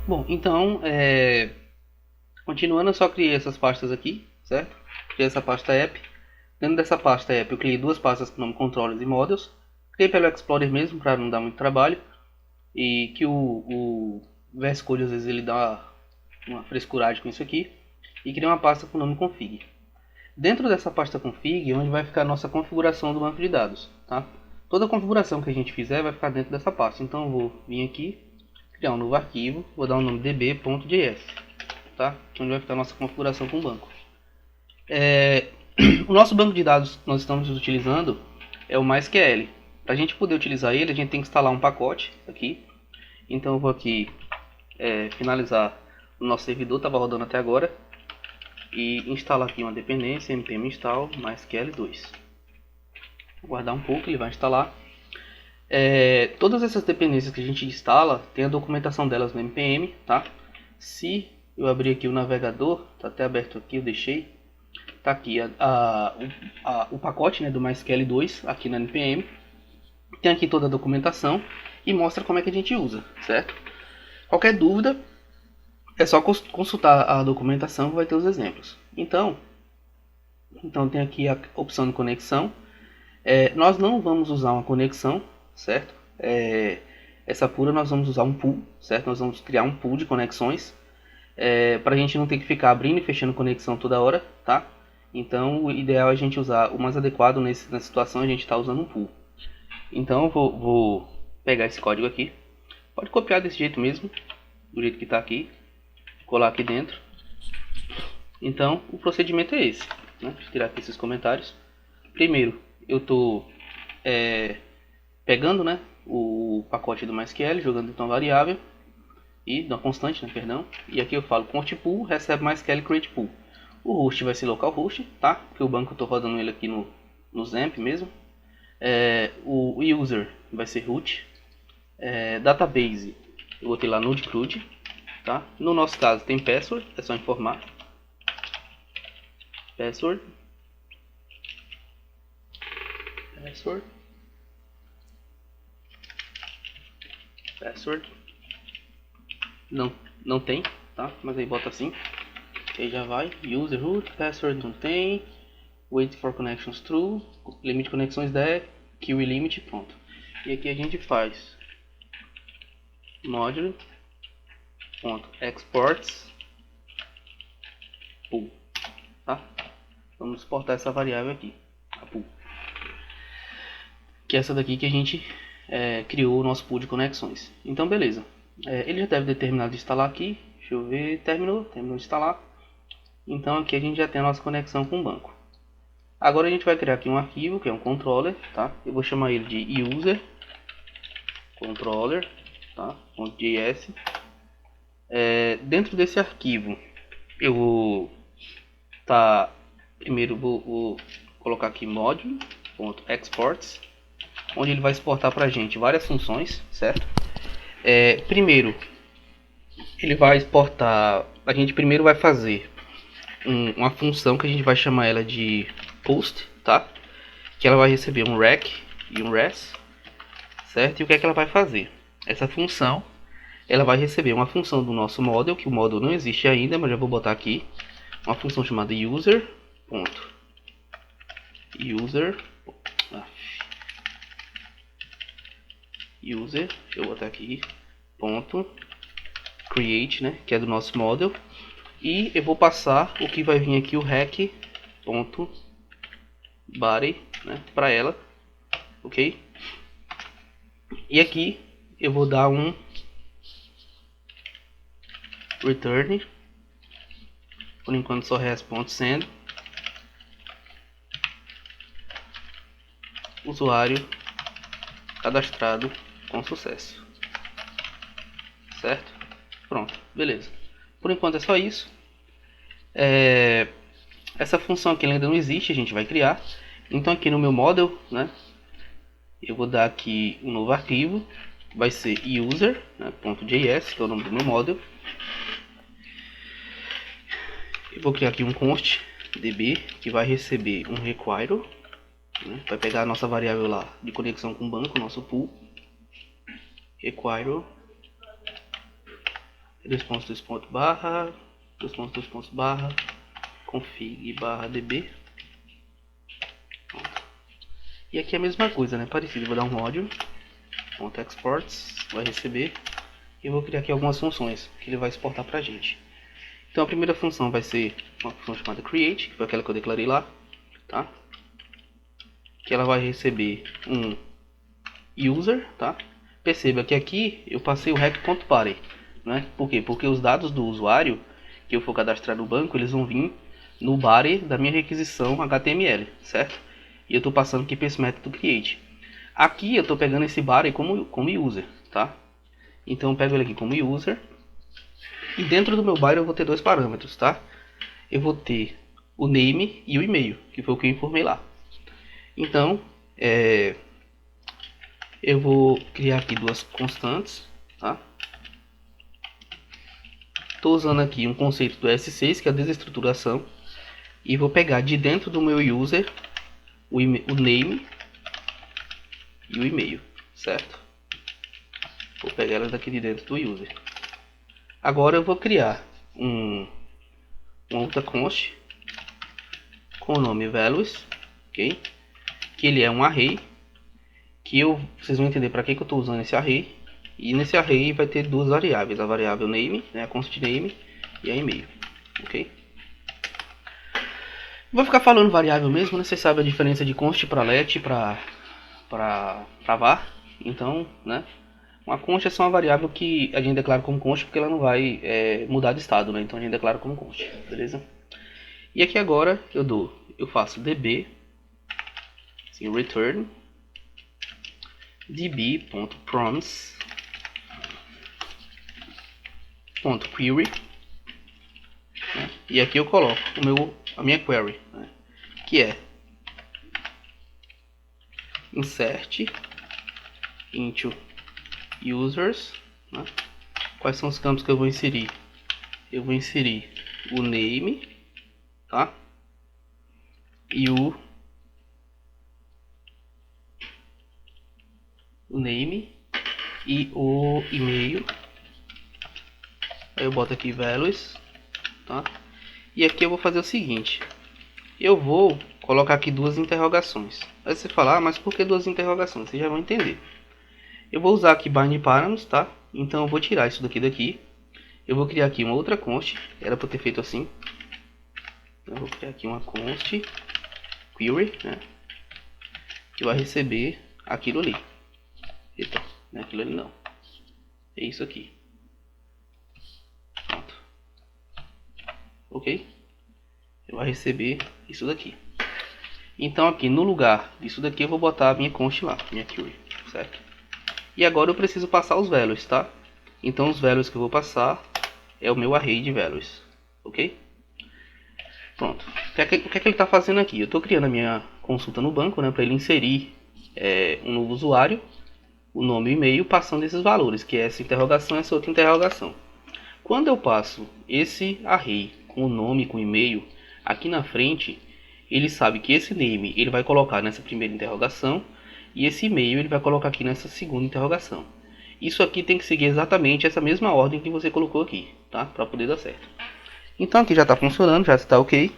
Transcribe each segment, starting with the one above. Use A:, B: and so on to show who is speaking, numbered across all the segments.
A: Bom, então, continuando, eu só criei essas pastas aqui, certo? Criei essa pasta app. Dentro dessa pasta app eu criei duas pastas com nome controllers e models. Criei pelo Explorer mesmo, para não dar muito trabalho. E que o VS Code às vezes ele dá uma frescuragem com isso aqui. E criei uma pasta com nome config. Dentro dessa pasta config é onde vai ficar a nossa configuração do banco de dados, tá? Toda a configuração que a gente fizer vai ficar dentro dessa pasta. Então eu vou vir aqui, criar um novo arquivo, vou dar o nome db.js, tá? Onde vai ficar a nossa configuração com o banco. O nosso banco de dados que nós estamos utilizando é o MySQL. Para a gente poder utilizar ele, a gente tem que instalar um pacote aqui. Então eu vou aqui finalizar o nosso servidor, estava rodando até agora, e instalar aqui uma dependência npm install mysql2. Vou guardar um pouco, ele vai instalar. Todas essas dependências que a gente instala, tem a documentação delas no npm, tá? Se eu abrir aqui o navegador, tá até aberto aqui, eu deixei, tá aqui o pacote, né, do MySQL2 aqui na npm. Tem aqui toda a documentação e mostra como é que a gente usa, certo? Qualquer dúvida é só consultar a documentação que vai ter os exemplos. Então tem aqui a opção de conexão. Nós não vamos usar uma conexão, certo? Essa pura nós vamos usar um pool, certo? Nós vamos criar um pool de conexões, para a gente não ter que ficar abrindo e fechando conexão toda hora, tá? Então o ideal é a gente usar o mais adequado nessa situação, a gente está usando um pool. Então eu vou pegar esse código aqui, pode copiar desse jeito mesmo, do jeito que está aqui, colar aqui dentro. Então o procedimento é esse, né? Deixa eu tirar aqui esses comentários. Primeiro eu estou pegando, né, o pacote do MySQL, jogando então variável e na constante, né, perdão. E aqui eu falo const pool recebe MySQL create pool. O host vai ser localhost, tá? Porque o banco eu estou rodando ele aqui no XAMPP mesmo. O user vai ser root. Database eu botei lá node-crude, tá? No nosso caso tem password, é só informar password. Não tem, tá? Mas aí bota assim, aí já vai. User root, password não tem, wait for connections true, limite de conexões 10, queue limit, pronto. E aqui a gente faz module.exports pool, tá? Vamos exportar essa variável aqui, a pool, que é essa daqui que a gente criou o nosso pool de conexões. Então beleza, ele já deve ter terminado de instalar aqui. Deixa eu ver, terminou de instalar. Então aqui a gente já tem a nossa conexão com o banco. Agora a gente vai criar aqui um arquivo que é um controller, tá? Eu vou chamar ele de user controller, tá? .js. Dentro desse arquivo eu vou primeiro vou colocar aqui module.exports, onde ele vai exportar para a gente várias funções, certo? Primeiro ele vai exportar, a gente primeiro vai fazer uma função que a gente vai chamar ela de post, tá? Que ela vai receber um rec e um res, certo? E o que é que ela vai fazer? Essa função, ela vai receber uma função do nosso model, que o model não existe ainda, mas já vou botar aqui, uma função chamada user, deixa eu botar aqui, create, né, que é do nosso model, e eu vou passar o que vai vir aqui, o rec.body, né, para ela, ok? E aqui eu vou dar um return, por enquanto só res.send, usuário cadastrado com sucesso, certo? Pronto, beleza. Por enquanto é só isso. Essa função aqui ainda não existe, a gente vai criar. Então aqui no meu model, né, eu vou dar aqui um novo arquivo, vai ser user, né, .js, que é o nome do meu model. Eu vou criar aqui um const db que vai receber um require, né, vai pegar a nossa variável lá de conexão com o banco, nosso pool, require dois pontos barra, dois pontos barra, config barra db. Pronto. E aqui é a mesma coisa, né? Parecido. Vou dar um module, ponto exports, vai receber. E vou criar aqui algumas funções que ele vai exportar pra gente. Então a primeira função vai ser uma função chamada create, que foi aquela que eu declarei lá, tá? Que ela vai receber um user, tá? Perceba que aqui eu passei o rec.body, né? Por quê? Porque os dados do usuário que eu for cadastrar no banco, eles vão vir no body da minha requisição HTML, certo? E eu estou passando aqui para esse método create. Aqui eu estou pegando esse body como user, tá? Então eu pego ele aqui como user. E dentro do meu body eu vou ter dois parâmetros, tá? Eu vou ter o name e o e-mail, que foi o que eu informei lá. Então, eu vou criar aqui duas constantes, tá? Estou usando aqui um conceito do S6, que é a desestruturação. E vou pegar de dentro do meu user o name e o e-mail, certo? Vou pegar elas daqui de dentro do user. Agora eu vou criar uma outra const com o nome values, ok? Que ele é um array, que vocês vão entender para que eu estou usando esse array. E nesse array vai ter duas variáveis, a variável name, né, a const name, e a e-mail, ok? Vou ficar falando variável mesmo, né? Vocês sabem a diferença de const para let para var. Então, né? Uma const é só uma variável que a gente declara como const porque ela não vai mudar de estado, né? Então a gente declara como const, beleza? E aqui agora eu faço db, assim, return db.promise.query, né? E aqui eu coloco a minha query, né? Que é insert into users, né? Quais são os campos que eu vou inserir? Eu vou inserir o name, tá? E o name e o e-mail. Aí eu boto aqui values, tá? E aqui eu vou fazer o seguinte: eu vou colocar aqui duas interrogações. Aí você fala, mas por que duas interrogações? Vocês já vão entender. Eu vou usar aqui bind params, tá? Então eu vou tirar isso daqui. Eu vou criar aqui uma outra const. Era para ter feito assim. Eu vou criar aqui uma const query, né? Que vai receber aquilo ali. Eita, não é aquilo ali não. É isso aqui. Pronto. Ok? Eu vou receber isso daqui. Então aqui no lugar disso daqui eu vou botar a minha const lá, minha query, certo? E agora eu preciso passar os values, tá? Então os values que eu vou passar é o meu array de values, ok? Pronto. O que é que ele está fazendo aqui? Eu estou criando a minha consulta no banco, né? Para ele inserir um novo usuário, o nome e o e-mail, passando esses valores, que é essa interrogação e essa outra interrogação. Quando eu passo esse array com o nome e com o e-mail aqui na frente, ele sabe que esse name ele vai colocar nessa primeira interrogação e esse e-mail ele vai colocar aqui nessa segunda interrogação. Isso aqui tem que seguir exatamente essa mesma ordem que você colocou aqui, tá? Para poder dar certo. Então aqui já está funcionando, já está ok.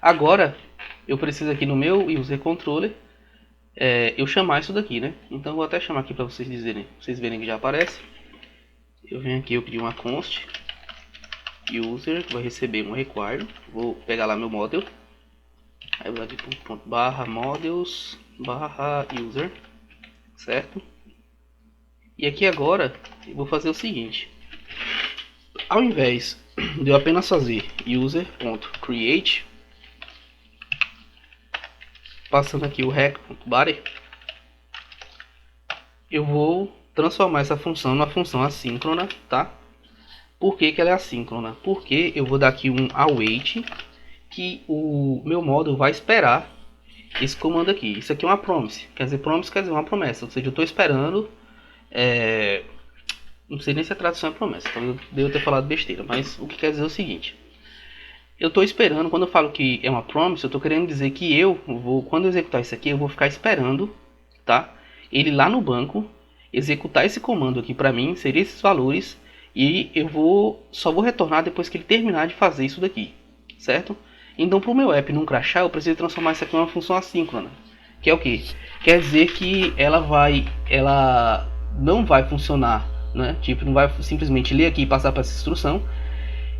A: Agora eu preciso aqui no meu user controller eu chamar isso daqui, né? Então eu vou até chamar aqui para vocês verem que já aparece. Eu venho aqui, eu crio uma const user que vai receber um require. Vou pegar lá meu model. Aí eu vou aqui ponto barra models barra user, certo? E aqui agora eu vou fazer o seguinte: ao invés de eu apenas fazer user.create, passando aqui o rec.body, eu vou transformar essa função numa função assíncrona, tá? Por que ela é assíncrona? Porque eu vou dar aqui um await, que o meu módulo vai esperar esse comando aqui. Isso aqui é uma promise, quer dizer uma promessa, ou seja, eu estou esperando. Não sei nem se a tradução é promessa, então eu devo ter falado besteira, mas o que quer dizer é o seguinte: eu estou esperando, quando eu falo que é uma promise, eu estou querendo dizer que quando eu executar isso aqui, eu vou ficar esperando, tá? Ele lá no banco, executar esse comando aqui para mim, inserir esses valores, e só vou retornar depois que ele terminar de fazer isso daqui, certo? Então, para o meu app não crashar, eu preciso transformar isso aqui em uma função assíncrona, que é o que? Quer dizer que ela não vai funcionar, né? Tipo, não vai simplesmente ler aqui e passar para essa instrução.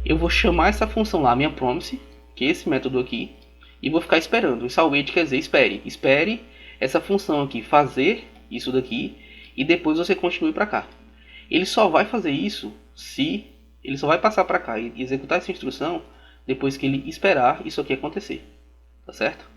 A: Eu vou chamar essa função lá, minha promise, que é esse método aqui, e vou ficar esperando. Isso await quer dizer espere essa função aqui fazer isso daqui e depois você continue para cá. Ele só vai fazer isso se ele só vai passar para cá e executar essa instrução depois que ele esperar isso aqui acontecer, tá certo?